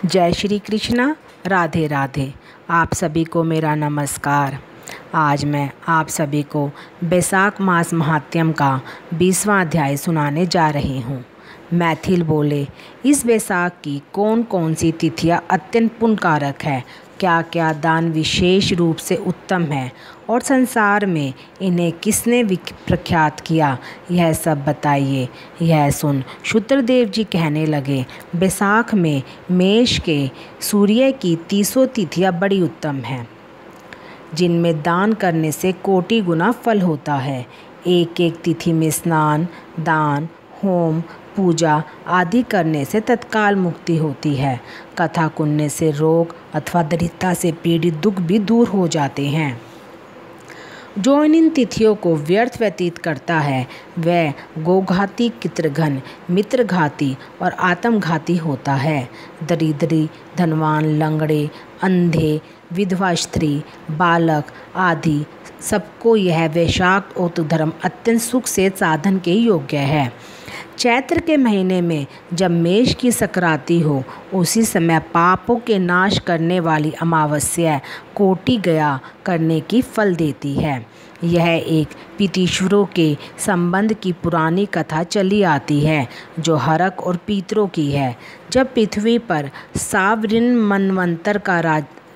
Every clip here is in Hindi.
जय श्री कृष्णा। राधे राधे। आप सभी को मेरा नमस्कार। आज मैं आप सभी को बैसाख मास महात्म्यम का 20वां अध्याय सुनाने जा रही हूँ। मैथिल बोले, इस बैसाख की कौन कौन सी तिथियाँ अत्यंत पुण्यकारक है, क्या क्या दान विशेष रूप से उत्तम है और संसार में इन्हें किसने प्रख्यात किया, यह सब बताइए। यह सुन शुक्रदेव जी कहने लगे, बैसाख में मेष के सूर्य की 30 तिथियाँ बड़ी उत्तम हैं, जिनमें दान करने से कोटि गुना फल होता है। एक एक तिथि में स्नान, दान, होम, पूजा आदि करने से तत्काल मुक्ति होती है। कथा सुनने से रोग अथवा दरिद्रता से पीड़ित दुख भी दूर हो जाते हैं। जो इन तिथियों को व्यर्थ व्यतीत करता है वह गोघाती, कित्रघन, मित्रघाती और आत्मघाती होता है। दरिद्री, धनवान, लंगड़े, अंधे, विधवा स्त्री, बालक आदि सबको यह वैशाख ओत धर्म अत्यंत सुख से साधन के योग्य है। चैत्र के महीने में जब मेष की संक्रांति हो, उसी समय पापों के नाश करने वाली अमावस्या कोटि गया करने की फल देती है। यह एक पितृश्वरों के संबंध की पुरानी कथा चली आती है, जो हरक और पितरों की है। जब पृथ्वी पर सावरिन मनवंतर का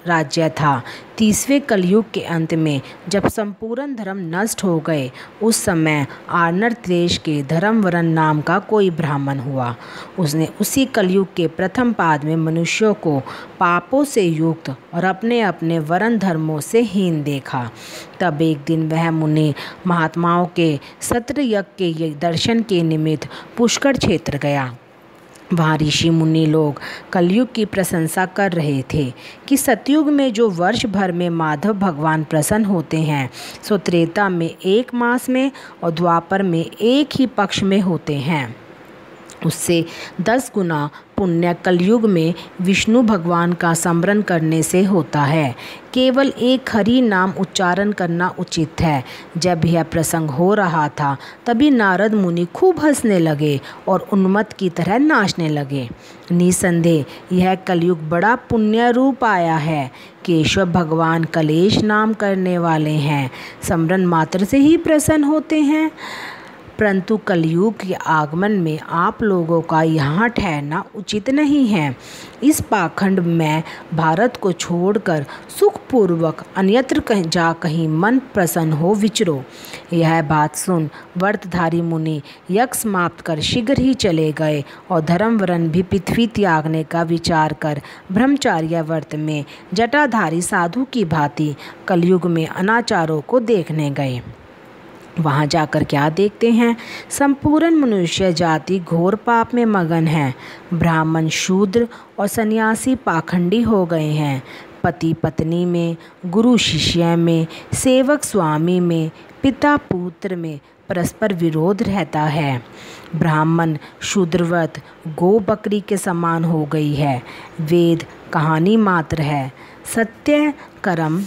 राज्य था, 30वें कलयुग के अंत में जब संपूर्ण धर्म नष्ट हो गए, उस समय आर्नर देश के धर्मवरन नाम का कोई ब्राह्मण हुआ। उसने उसी कलयुग के प्रथम पाद में मनुष्यों को पापों से युक्त और अपने अपने वर्ण धर्मों से हीन देखा। तब एक दिन वह मुनि महात्माओं के सत्र यज्ञ के दर्शन के निमित्त पुष्कर क्षेत्र गया। वहाँ ऋषि मुनि लोग कलयुग की प्रशंसा कर रहे थे कि सतयुग में जो वर्ष भर में माधव भगवान प्रसन्न होते हैं, सो त्रेता में 1 मास में और द्वापर में 1 ही पक्ष में होते हैं। उससे 10 गुना पुण्य कलयुग में विष्णु भगवान का स्मरण करने से होता है। केवल एक हरि नाम उच्चारण करना उचित है। जब यह प्रसंग हो रहा था, तभी नारद मुनि खूब हंसने लगे और उन्मत्त की तरह नाचने लगे। निसंदेह यह कलयुग बड़ा पुण्य रूप आया है। केशव भगवान कलेश नाम करने वाले हैं, स्मरण मात्र से ही प्रसन्न होते हैं। परंतु कलयुग के आगमन में आप लोगों का यहाँ ठहरना उचित नहीं है। इस पाखंड में भारत को छोड़कर सुखपूर्वक अन्यत्र कहीं मन प्रसन्न हो विचरो। यह बात सुन व्रतधारी मुनि यज्ञ समाप्त कर शीघ्र ही चले गए और धर्मवरन भी पृथ्वी त्यागने का विचार कर ब्रह्मचार्य व्रत में जटाधारी साधु की भांति कलयुग में अनाचारों को देखने गए। वहाँ जाकर क्या देखते हैं, संपूर्ण मनुष्य जाति घोर पाप में मगन है। ब्राह्मण, शूद्र और सन्यासी पाखंडी हो गए हैं। पति पत्नी में, गुरु शिष्य में, सेवक स्वामी में, पिता पुत्र में परस्पर विरोध रहता है। ब्राह्मण शूद्रवत गौ बकरी के समान हो गई है। वेद कहानी मात्र है। सत्य कर्म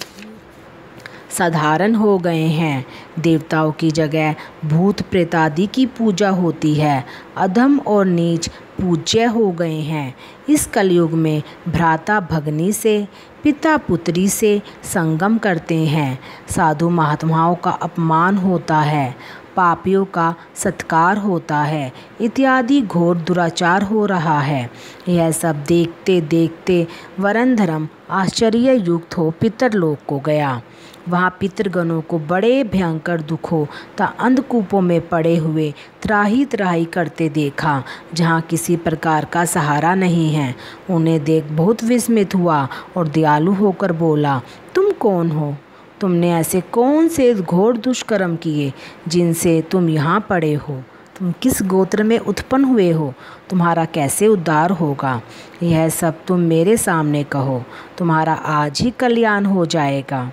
साधारण हो गए हैं। देवताओं की जगह भूत प्रेत आदि की पूजा होती है। अधम और नीच पूज्य हो गए हैं। इस कलयुग में भ्राता भगनी से, पिता पुत्री से संगम करते हैं। साधु महात्माओं का अपमान होता है, पापियों का सत्कार होता है, इत्यादि घोर दुराचार हो रहा है। यह सब देखते देखते वरण धर्म आश्चर्य युक्त हो पितरलोक को गया। वहाँ पितृगणों को बड़े भयंकर दुखों तथा अंधकूपों में पड़े हुए त्राही त्राही करते देखा, जहाँ किसी प्रकार का सहारा नहीं है। उन्हें देख बहुत विस्मित हुआ और दयालु होकर बोला, तुम कौन हो? तुमने ऐसे कौन से घोर दुष्कर्म किए जिनसे तुम यहाँ पड़े हो? तुम किस गोत्र में उत्पन्न हुए हो? तुम्हारा कैसे उद्धार होगा? यह सब तुम मेरे सामने कहो, तुम्हारा आज ही कल्याण हो जाएगा।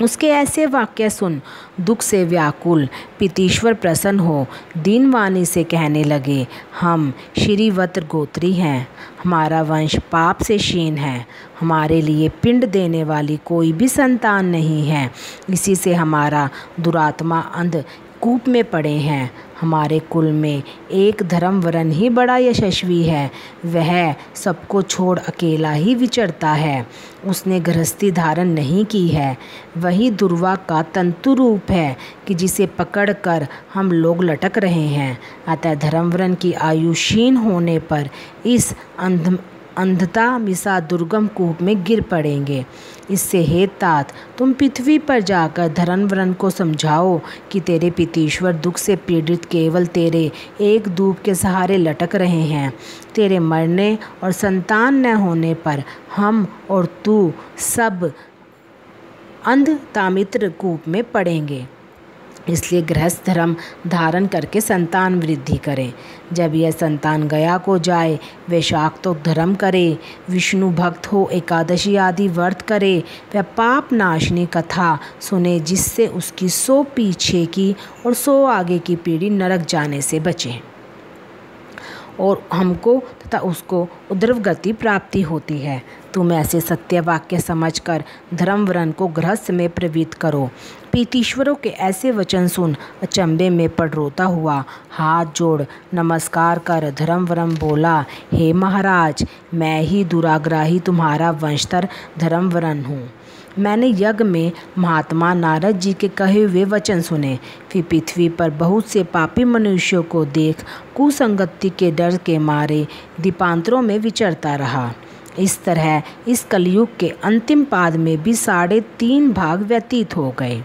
उसके ऐसे वाक्य सुन दुख से व्याकुल पितीश्वर प्रसन्न हो दीनवाणी से कहने लगे, हम श्रीवत्र गोत्री हैं। हमारा वंश पाप से क्षीण है। हमारे लिए पिंड देने वाली कोई भी संतान नहीं है। इसी से हमारा दुरात्मा अंध कूप में पड़े हैं। हमारे कुल में एक धर्मवरन ही बड़ा यशस्वी है, वह सबको छोड़ अकेला ही विचरता है। उसने गृहस्थी धारण नहीं की है। वही दुर्वा का तंतु रूप है कि जिसे पकड़कर हम लोग लटक रहे हैं। अतः धर्मवरन की आयु क्षीण होने पर इस अंधता मिसा दुर्गम कूप में गिर पड़ेंगे। इससे हे तात, तुम पृथ्वी पर जाकर धर्मवरन को समझाओ कि तेरे पितीश्वर दुख से पीड़ित केवल तेरे एक दूब के सहारे लटक रहे हैं। तेरे मरने और संतान न होने पर हम और तू सब अंधतामित्र कूप में पड़ेंगे। इसलिए गृहस्थ धर्म धारण करके संतान वृद्धि करें। जब यह संतान गया को जाए, वे शाक्तोक धर्म करे, विष्णु भक्त हो, एकादशी आदि व्रत करे, वह पाप नाशनी कथा सुने, जिससे उसकी 100 पीछे की और 100 आगे की पीढ़ी नरक जाने से बचे और हमको तथा उसको उद्रव गति प्राप्ति होती है। तुम ऐसे सत्य वाक्य समझकर धर्मवरन को गृहस्थ में प्रवृत्त करो। पीतीश्वरों के ऐसे वचन सुन अचंभे में पड़ रोता हुआ हाथ जोड़ नमस्कार कर धर्मवरन बोला, हे महाराज, मैं ही दुराग्राही तुम्हारा वंशधर धर्मवरन हूँ। मैंने यज्ञ में महात्मा नारद जी के कहे हुए वचन सुने। फिर पृथ्वी पर बहुत से पापी मनुष्यों को देख कुसंगति के डर के मारे दीपांतरों में विचरता रहा। इस तरह इस कलयुग के अंतिम पाद में भी 3.5 भाग व्यतीत हो गए।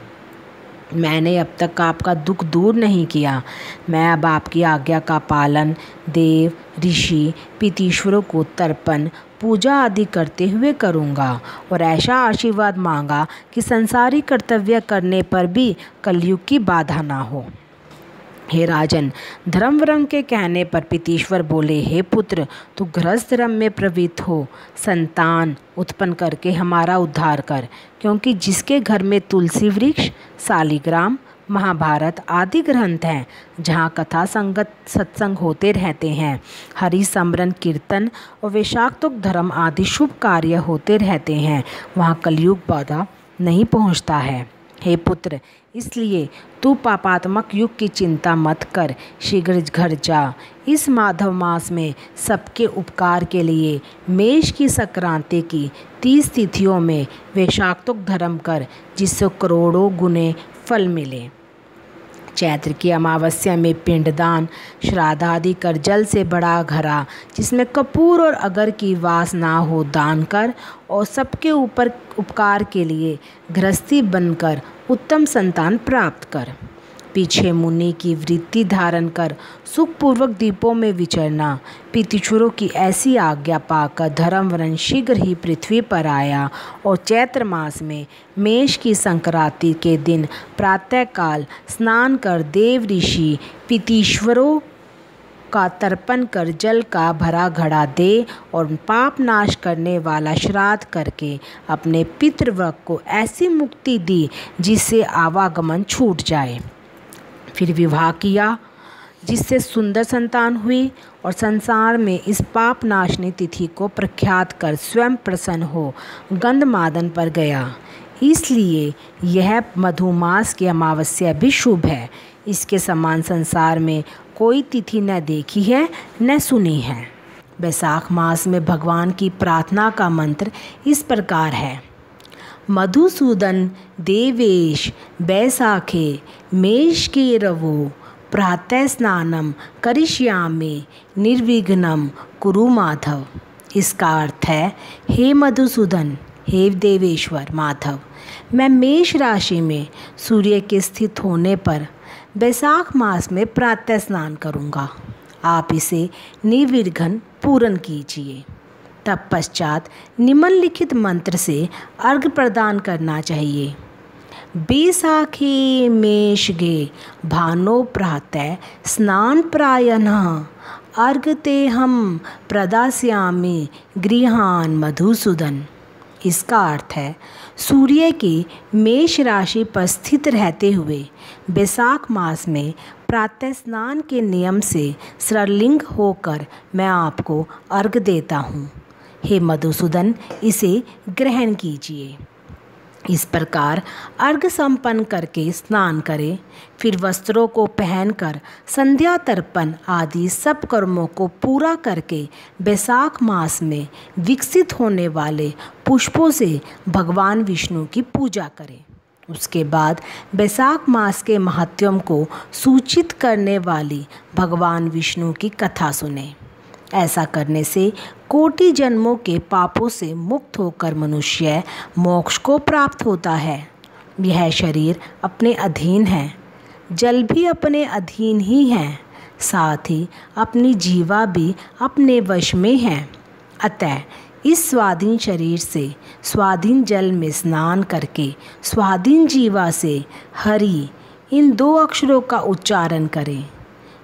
मैंने अब तक आपका दुख दूर नहीं किया। मैं अब आपकी आज्ञा का पालन देव, ऋषि, पीतीश्वरों को तर्पण, पूजा आदि करते हुए करूँगा और ऐसा आशीर्वाद मांगा कि संसारी कर्तव्य करने पर भी कलयुग की बाधा ना हो। हे राजन, धर्मवरन के कहने पर पीतीश्वर बोले, हे पुत्र, तू गृहस्थ धर्म में प्रवृत्त हो, संतान उत्पन्न करके हमारा उद्धार कर, क्योंकि जिसके घर में तुलसी वृक्ष, शालिग्राम, महाभारत आदि ग्रंथ हैं, जहाँ कथा संगत सत्संग होते रहते हैं, हरि स्मरण कीर्तन और वैशाक्तोक धर्म आदि शुभ कार्य होते रहते हैं, वहाँ कलयुग बाधा नहीं पहुँचता है। हे पुत्र, इसलिए तू पापात्मक युग की चिंता मत कर, शीघ्र घर जा। इस माधव मास में सबके उपकार के लिए मेष की संक्रांति की 30 तिथियों में वैशाक्तोक धर्म कर, जिससे करोड़ों गुने फल मिले। चैत्र की अमावस्या में पिंडदान, श्राद्ध आदि कर जल से बड़ा घड़ा जिसमें कपूर और अगर की वास ना हो दान कर, और सबके ऊपर उपकार के लिए गृहस्थी बनकर उत्तम संतान प्राप्त कर। पीछे मुनि की वृत्ति धारण कर सुखपूर्वक द्वीपों में विचरना। पीतीश्वरों की ऐसी आज्ञा पाकर धर्मवरन शीघ्र ही पृथ्वी पर आया और चैत्र मास में मेष की संक्रांति के दिन प्रातःकाल स्नान कर देव ऋषि पीतीश्वरों का तर्पण कर जल का भरा घड़ा दे और पाप नाश करने वाला श्राद्ध करके अपने पितृवर्ग को ऐसी मुक्ति दी जिससे आवागमन छूट जाए। फिर विवाह किया, जिससे सुंदर संतान हुई और संसार में इस पाप नाशनी तिथि को प्रख्यात कर स्वयं प्रसन्न हो गंधमादन पर गया। इसलिए यह मधुमास की अमावस्या भी शुभ है। इसके समान संसार में कोई तिथि न देखी है न सुनी है। बैसाख मास में भगवान की प्रार्थना का मंत्र इस प्रकार है, मधुसूदन देवेश बैसाखे मेष के रवो प्रातः स्नानम करिष्यामि निर्विघ्नं कुरु माधव। इसका अर्थ है, हे मधुसूदन, हे देवेश्वर माधव, मैं मेष राशि में सूर्य के स्थित होने पर बैसाख मास में प्रातः स्नान करूँगा। आप इसे निर्विघ्न पूर्ण कीजिए। तत्पश्चात निम्नलिखित मंत्र से अर्घ्य प्रदान करना चाहिए। बैसाखी मेषगे भानो प्रातः स्नान प्रायणः अर्घ्य ते हम प्रदास्यामि गृहान मधुसूदन। इसका अर्थ है, सूर्य की मेष राशि पर स्थित रहते हुए बैसाख मास में प्रातः स्नान के नियम से श्रलिंग होकर मैं आपको अर्घ्य देता हूँ। हे मधुसूदन, इसे ग्रहण कीजिए। इस प्रकार अर्घ्य संपन्न करके स्नान करें। फिर वस्त्रों को पहनकर संध्या तर्पण आदि सब कर्मों को पूरा करके बैसाख मास में विकसित होने वाले पुष्पों से भगवान विष्णु की पूजा करें। उसके बाद बैसाख मास के महात्म्य को सूचित करने वाली भगवान विष्णु की कथा सुनें। ऐसा करने से कोटि जन्मों के पापों से मुक्त होकर मनुष्य मोक्ष को प्राप्त होता है। यह शरीर अपने अधीन है, जल भी अपने अधीन ही है, साथ ही अपनी जीवा भी अपने वश में है। अतः इस स्वाधीन शरीर से स्वाधीन जल में स्नान करके स्वाधीन जीवा से हरि इन 2 अक्षरों का उच्चारण करें।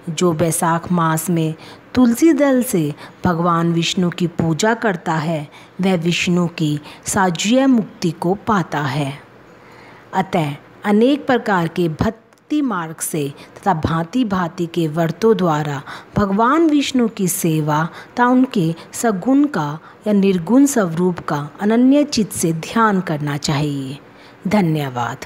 जो बैसाख मास में तुलसी दल से भगवान विष्णु की पूजा करता है वह विष्णु की साज्य मुक्ति को पाता है। अतः अनेक प्रकार के भक्ति मार्ग से तथा भांति भांति के व्रतों द्वारा भगवान विष्णु की सेवा तथा उनके सगुण का या निर्गुण स्वरूप का अनन्य चित्त से ध्यान करना चाहिए। धन्यवाद।